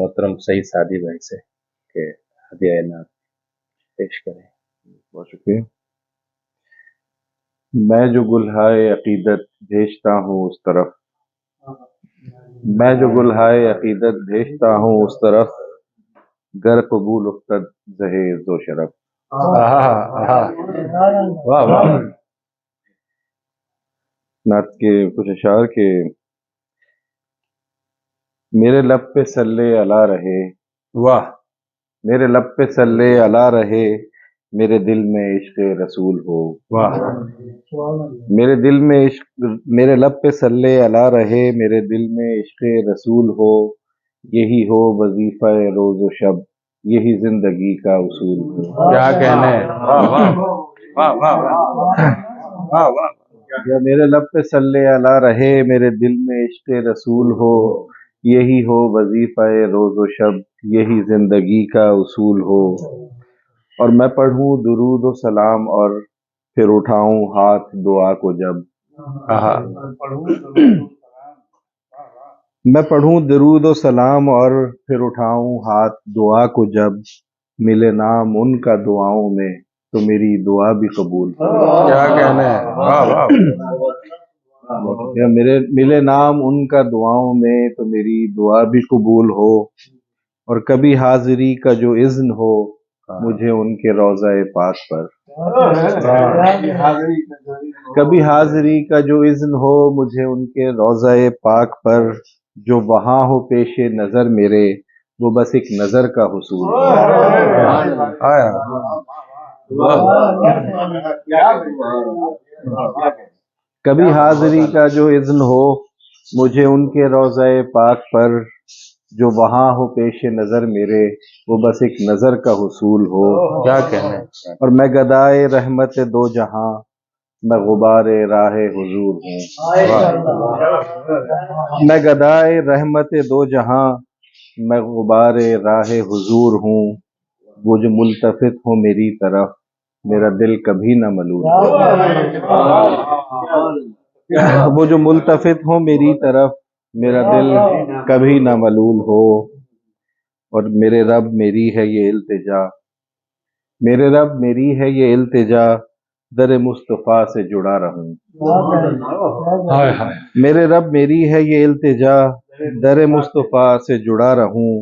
मोहतरम सईद सादी भाई से कि हदिया इनाम पेश करें। बहुत शुक्रिया। मैं जो गुलहाए अकीदत भेजता हूँ उस तरफ, मैं जो गुलहाए अकीदत भेजता हूँ उस तरफ, गर कबूल उफ्तद जहेज दो शरफ। वाह वाह। नात के कुछ अशार के मेरे लब पे सल्ले अला रहे, वाह। मेरे लब पे सल्ले अला रहे, मेरे दिल में इश्क रसूल हो। वाह। मेरे दिल में इश्क, मेरे लब पे सल्ले अला रहे, मेरे दिल में इश्क रसूल हो। यही हो वजीफा रोज व शब, यही जिंदगी का उसूल हो। क्या कहने। वाह वाह वाह वाह वाह वाह। या मेरे लब पे सल्ले अला रहे, मेरे दिल में इश्क रसूल हो। यही हो वजीफा रोज व शब, यही जिंदगी का उसूल हो। और मैं पढ़ूं दुरूद व सलाम और फिर उठाऊं हाथ दुआ को जब। मैं पढ़ूं दरूद व सलाम और फिर उठाऊं हाथ दुआ को जब। मिले नाम उनका दुआओं में तो मेरी दुआ भी कबूल हो। क्या कहने। वाह वाह। या मेरे मिले नाम उनका दुआओं में तो मेरी दुआ भी कबूल हो। और कभी हाजिरी का जो इज़्न हो मुझे उनके रोज़ा पाक पर, कभी हाजिरी का जो इज़्न हो मुझे उनके रोज़ा पाक पर। जो वहाँ हो पेशे नज़र मेरे, वो बस एक नज़र का हुसूल हो। कभी हाजिरी का जो इज़्न हो मुझे उनके रोज़ा पाक पर। जो वहाँ हो पेशे नज़र मेरे, वो बस एक नज़र का हुसूल हो। क्या कहने। और मैं गदाए रहमत दो जहां, मैं गुबारे राहे हुजूर हूँ। मैं गदाए रहमत दो जहां, मैं गुबारे राहे हुजूर हूँ। वो जो मुल्तफित हो मेरी तरफ, मेरा दिल कभी न मलूल हो। वो जो मुल्तफित हो मेरी तरफ, मेरा दिल कभी न मलूल हो। और मेरे रब मेरी है ये इल्तिजा, मेरे रब मेरी है ये इल्तिजा, दर मुस्तफ़ा से जुड़ा रहूं। मेरे रब मेरी है ये इल्तिजा, दर मुस्तफ़ा से जुड़ा रहूं।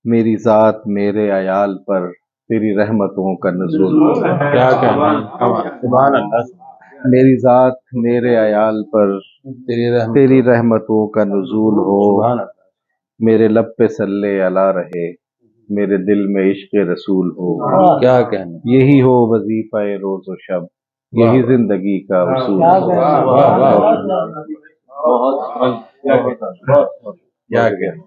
मेरी ज़ात मेरे अयाल पर तेरी रहमतों का नुज़ूल हो। क्या कहना। सुभान अल्लाह। मेरी ज़ात मेरे अयाल पर तेरी रहमतों का नुज़ूल हो। मेरे लब पे सल्ले अला रहे, मेरे दिल में इश्क रसूल हो। क्या कहना। यही हो वजीफा रोज व शब, यही जिंदगी का उसूल हो। क्या कहना।